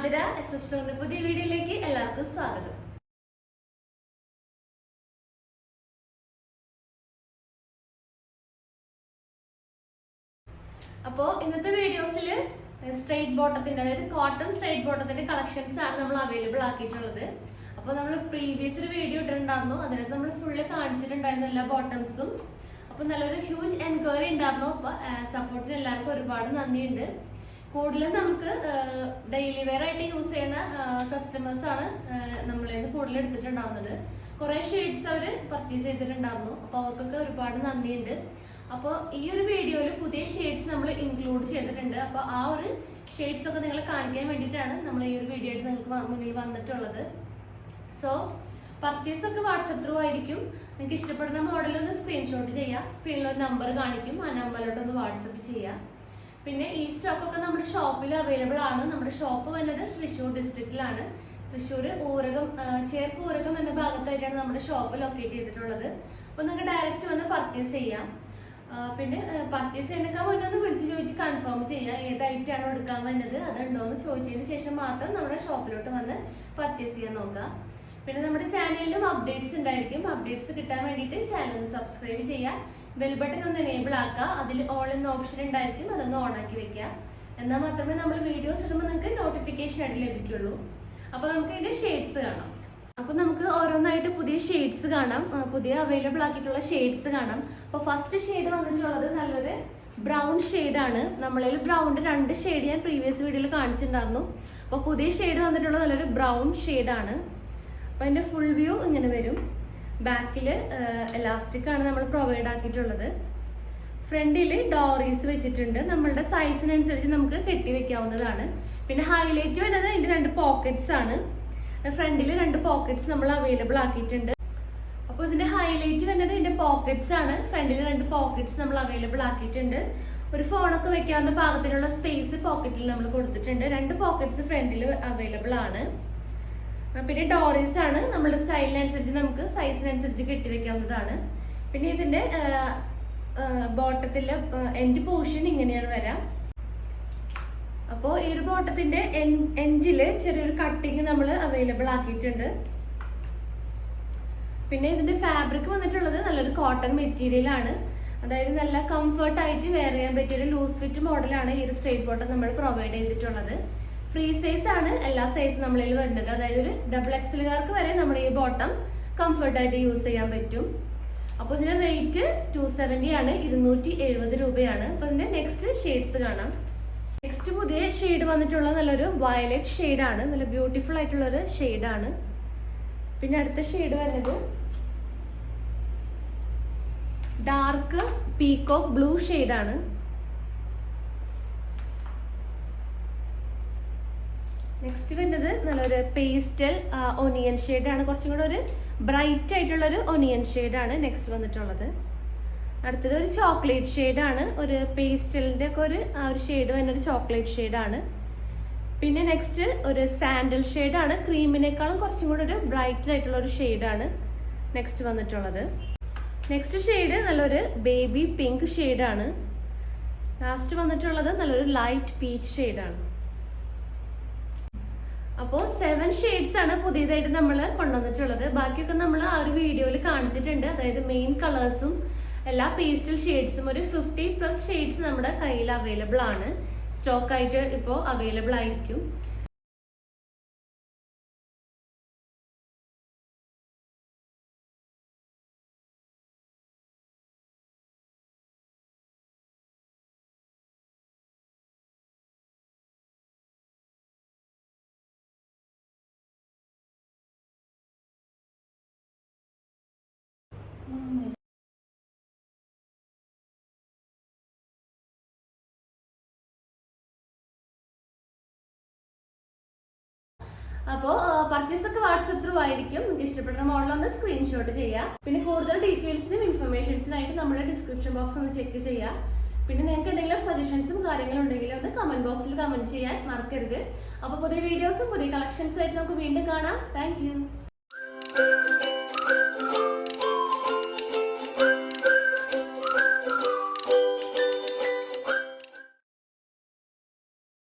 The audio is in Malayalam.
ആതിര സിസ്റ്ററിന്റെ പുതിയ വീഡിയോയിലേക്ക് എല്ലാവർക്കും സ്വാഗതം. അപ്പോൾ ഇന്നത്തെ വീഡിയോസിൽ സ്ട്രെയിറ്റ് ബോട്ടത്തിന്റെ അതായത് കോട്ടൺ സ്ട്രെയിറ്റ് ബോട്ടത്തിന്റെ കളക്ഷൻസ് ആണ് നമ്മൾ അവൈലബിൾ ആക്കിയിട്ടുള്ളത്. അപ്പോൾ നമ്മൾ പ്രീവിയസ് ഒരു വീഡിയോ ഇട്ടിട്ടുണ്ടായിരുന്നു, അതിനകത്ത് നമ്മൾ ഫുള്ള് കാണിച്ചിട്ടുണ്ടായിരുന്നു എല്ലാ ബോട്ടംസും. അപ്പോൾ നല്ലൊരു ഹ്യൂജ് എൻക്വയറി ഉണ്ടായിരുന്നു. അപ്പോൾ സപ്പോർട്ടിന് എല്ലാവർക്കും ഒരുപാട് നന്ദിയുണ്ട്. കൂടുതലും നമുക്ക് ഡെയിലി വെയർ ആയിട്ട് യൂസ് ചെയ്യുന്ന കസ്റ്റമേഴ്സ് ആണ് നമ്മളിൽ നിന്ന് കൂടുതൽ എടുത്തിട്ടുണ്ടാവുന്നത്. കുറേ ഷെയ്ഡ്സ് അവർ പർച്ചേസ് ചെയ്തിട്ടുണ്ടായിരുന്നു, അപ്പോൾ അവർക്കൊക്കെ ഒരുപാട് നന്ദിയുണ്ട്. അപ്പോൾ ഈ ഒരു വീഡിയോയിൽ പുതിയ ഷെയ്ഡ്സ് നമ്മൾ ഇൻക്ലൂഡ് ചെയ്തിട്ടുണ്ട്. അപ്പോൾ ആ ഒരു ഷെയ്ഡ്സ് ഒക്കെ നിങ്ങളെ കാണിക്കാൻ വേണ്ടിയിട്ടാണ് നമ്മൾ ഈ ഒരു വീഡിയോ ആയിട്ട് നിങ്ങൾക്ക് മുന്നിൽ വന്നിട്ടുള്ളത്. സോ പർച്ചേസ് ഒക്കെ വാട്സപ്പ് ത്രൂ ആയിരിക്കും. നിങ്ങൾക്ക് ഇഷ്ടപ്പെടുന്ന മോഡലൊന്ന് സ്ക്രീൻഷോട്ട് ചെയ്യുക, സ്ക്രീനിൽ ഒരു നമ്പർ കാണിക്കും, ആ നമ്പറിലോട്ടൊന്ന് വാട്സപ്പ് ചെയ്യുക. പിന്നെ ഈ സ്റ്റോക്കൊക്കെ നമ്മുടെ ഷോപ്പിൽ അവൈലബിൾ ആണ്. നമ്മുടെ ഷോപ്പ് വന്നത് തൃശ്ശൂർ ഡിസ്ട്രിക്റ്റിലാണ്. തൃശ്ശൂർ ഊരകം, ചേർപ്പ് ഊരകം എന്ന ഭാഗത്തായിട്ടാണ് നമ്മുടെ ഷോപ്പ് ലൊക്കേറ്റ് ചെയ്തിട്ടുള്ളത്. അപ്പോൾ നിങ്ങൾക്ക് ഡയറക്റ്റ് വന്ന് പർച്ചേസ് ചെയ്യാം. പിന്നെ പർച്ചേസ് ചെയ്യുന്നതിനൊക്കെ മുന്നേ ഒന്ന് വിളിച്ച് ചോദിച്ച് കൺഫേം ചെയ്യുക, ഏത് ഐറ്റാണോ എടുക്കാൻ വന്നത് അതുണ്ടോ എന്ന് ചോദിച്ചതിന് ശേഷം മാത്രം നമ്മുടെ ഷോപ്പിലോട്ട് വന്ന് പർച്ചേസ് ചെയ്യാൻ നോക്കുക. പിന്നെ നമ്മുടെ ചാനലിലും അപ്ഡേറ്റ്സ് ഉണ്ടായിരിക്കും. അപ്ഡേറ്റ്സ് കിട്ടാൻ വേണ്ടിയിട്ട് ചാനൽ ഒന്ന് സബ്സ്ക്രൈബ് ചെയ്യുക, ബെൽ ബട്ടൺ ഒന്ന് എനേബിൾ ആക്കുക, അതിൽ ഓൾ എന്ന ഓപ്ഷൻ ഉണ്ടായിരിക്കും, അതൊന്ന് ഓൺ ആക്കി വെക്കുക. എന്നാൽ മാത്രമേ നമ്മൾ വീഡിയോസ് ഇടുമ്പോൾ നിങ്ങൾക്ക് നോട്ടിഫിക്കേഷൻ ആയിട്ട് ലഭിക്കുള്ളൂ. അപ്പോൾ നമുക്ക് ഇതിന്റെ ഷെയ്ഡ്സ് കാണാം. അപ്പോൾ നമുക്ക് ഓരോന്നായിട്ട് പുതിയ ഷെയ്ഡ്സ് കാണാം, പുതിയ അവൈലബിൾ ആക്കിയിട്ടുള്ള ഷെയ്ഡ്സ് കാണാം. അപ്പോൾ ഫസ്റ്റ് ഷെയ്ഡ് വന്നിട്ടുള്ളത് നല്ലൊരു ബ്രൗൺ ഷെയ്ഡാണ്. നമ്മളിൽ ബ്രൗണിന്റെ 2 ഷെയ്ഡ് ഞാൻ പ്രീവിയസ് വീഡിയോയിൽ കാണിച്ചിട്ടുണ്ടായിരുന്നു. അപ്പോൾ പുതിയ ഷെയ്ഡ് വന്നിട്ടുള്ളത് നല്ലൊരു ബ്രൗൺ ഷെയ്ഡാണ്. അപ്പോൾ അതിന്റെ ഫുൾ വ്യൂ ഇങ്ങനെ വരും. ബാക്കിൽ എലാസ്റ്റിക് ആണ് നമ്മൾ പ്രൊവൈഡ് ആക്കിയിട്ടുള്ളത്. ഫ്രണ്ടിൽ ഡോറീസ് വെച്ചിട്ടുണ്ട്, നമ്മളുടെ സൈസിനനുസരിച്ച് നമുക്ക് കെട്ടി വെക്കാവുന്നതാണ്. പിന്നെ ഹൈലൈറ്റ് വരുന്നത് അതിന്റെ 2 പോക്കറ്റ്സ് ആണ്. ഫ്രണ്ടിൽ 2 പോക്കറ്റ്സ് നമ്മൾ അവൈലബിൾ ആക്കിയിട്ടുണ്ട്. അപ്പോൾ ഇതിന്റെ ഹൈലൈറ്റ് വരുന്നത് ഇതിന്റെ പോക്കറ്റ്സ് ആണ്. ഫ്രണ്ടിൽ 2 പോക്കറ്റ്സ് നമ്മൾ അവൈലബിൾ ആക്കിയിട്ടുണ്ട്. ഒരു ഫോണൊക്കെ വെക്കാവുന്ന പാകത്തിനുള്ള സ്പേസ് പോക്കറ്റിൽ നമ്മൾ കൊടുത്തിട്ടുണ്ട്. 2 പോക്കറ്റ്സ് ഫ്രണ്ടിൽ അവൈലബിൾ ആണ്. പിന്നെ ഡോറീസ് ആണ്, നമ്മുടെ സ്റ്റൈലിനനുസരിച്ച് നമുക്ക് സൈസിനനുസരിച്ച് കെട്ടിവെക്കാവുന്നതാണ്. പിന്നെ ഇതിന്റെ ബോട്ടത്തിലെ എൻഡ് പോർഷൻ ഇങ്ങനെയാണ് വരാം. അപ്പോൾ ഈ ഒരു ബോട്ടത്തിന്റെ എൻഡില് ചെറിയൊരു കട്ടിങ് നമ്മൾ അവൈലബിൾ ആക്കിയിട്ടുണ്ട്. പിന്നെ ഇതിന്റെ ഫാബ്രിക് വന്നിട്ടുള്ളത് നല്ലൊരു കോട്ടൺ മെറ്റീരിയൽ ആണ്. അതായത് നല്ല കംഫർട്ട് ആയിട്ട് വെയർ ചെയ്യാൻ പറ്റിയ ഒരു ലൂസ് ഫിറ്റ് മോഡലാണ് ഈ ഒരു സ്ട്രെയിറ്റ് ബോട്ടം നമ്മൾ പ്രൊവൈഡ് ചെയ്തിട്ടുള്ളത്. ഫ്രീ സൈസ് ആണ് എല്ലാ സൈസും നമ്മളിൽ വരുന്നത്. അതായത് ഒരു XXLകാർക്ക് വരെ നമ്മുടെ ഈ ബോട്ടം കംഫർട്ടായിട്ട് യൂസ് ചെയ്യാൻ പറ്റും. അപ്പോൾ ഇതിന്റെ റേറ്റ് 270 ആണ്, 270 രൂപയാണ്. അപ്പോൾ ഇതിന്റെ നെക്സ്റ്റ് ഷെയ്ഡ്സ് കാണാം. നെക്സ്റ്റ് പുതിയ ഷെയ്ഡ് വന്നിട്ടുള്ളത് നല്ലൊരു വയലറ്റ് ഷെയ്ഡാണ്, നല്ല ബ്യൂട്ടിഫുൾ ആയിട്ടുള്ളൊരു ഷെയ്ഡാണ്. പിന്നെ അടുത്ത ഷെയ്ഡ് വരുന്നത് ഡാർക്ക് പീകോക്ക് ബ്ലൂ ഷെയ്ഡാണ്. നെക്സ്റ്റ് വരുന്നത് നല്ലൊരു പേസ്റ്റൽ ഒനിയൻ ഷെയ്ഡാണ്, കുറച്ചും കൂടെ ഒരു ബ്രൈറ്റ് ആയിട്ടുള്ളൊരു ഒനിയൻ ഷെയ്ഡാണ് നെക്സ്റ്റ് വന്നിട്ടുള്ളത്. അടുത്തത് ഒരു ചോക്ലേറ്റ് ഷെയ്ഡാണ്, ഒരു പേസ്റ്റലിൻ്റെ ഒക്കെ ഒരു ഷെയ്ഡ് വരുന്ന ഒരു ചോക്ലേറ്റ് ഷെയ്ഡാണ്. പിന്നെ നെക്സ്റ്റ് ഒരു സാൻഡൽ ഷെയ്ഡാണ്, ക്രീമിനേക്കാളും കുറച്ചും കൂടെ ഒരു ബ്രൈറ്റ് ആയിട്ടുള്ള ഒരു ഷെയ്ഡാണ് നെക്സ്റ്റ് വന്നിട്ടുള്ളത്. നെക്സ്റ്റ് ഷെയ്ഡ് നല്ലൊരു ബേബി പിങ്ക് ഷെയ്ഡാണ്. ലാസ്റ്റ് വന്നിട്ടുള്ളത് നല്ലൊരു ലൈറ്റ് പീച്ച് ഷെയ്ഡാണ്. അപ്പോൾ 7 ഷെയ്ഡ്സ് ആണ് പുതിയതായിട്ട് നമ്മൾ കൊണ്ടുവന്നിട്ടുള്ളത്. ബാക്കിയൊക്കെ നമ്മൾ ആ ഒരു വീഡിയോയിൽ കാണിച്ചിട്ടുണ്ട്. അതായത് മെയിൻ കളേഴ്സും എല്ലാ പേസ്റ്റൽ ഷെയ്ഡ്സും ഒരു 50+ ഷെയ്ഡ്സ് നമ്മുടെ കയ്യിൽ അവൈലബിൾ ആണ്. സ്റ്റോക്ക് ആയിട്ട് ഇപ്പോൾ അവൈലബിൾ ആയിരിക്കും. അപ്പോൾ പർച്ചേസ് ഒക്കെ വാട്സപ്പ് ത്രൂ ആയിരിക്കും. നിങ്ങൾക്ക് ഇഷ്ടപ്പെടുന്ന മോഡൽ ഒന്ന് സ്ക്രീൻഷോട്ട് ചെയ്യുക. പിന്നെ കൂടുതൽ ഡീറ്റെയിൽസിനും ഇൻഫർമേഷൻസിനായിട്ട് നമ്മുടെ ഡിസ്ക്രിപ്ഷൻ ബോക്സ് ഒന്ന് ചെക്ക് ചെയ്യുക. പിന്നെ നിങ്ങൾക്ക് എന്തെങ്കിലും സജഷൻസും കാര്യങ്ങളും ഉണ്ടെങ്കിൽ ഒന്ന് കമന്റ് ബോക്സിൽ കമന്റ് ചെയ്യാൻ മറക്കരുത്. അപ്പോൾ പുതിയ വീഡിയോസും പുതിയ കളക്ഷൻസും ആയിട്ട് നമുക്ക് വീണ്ടും കാണാം. താങ്ക്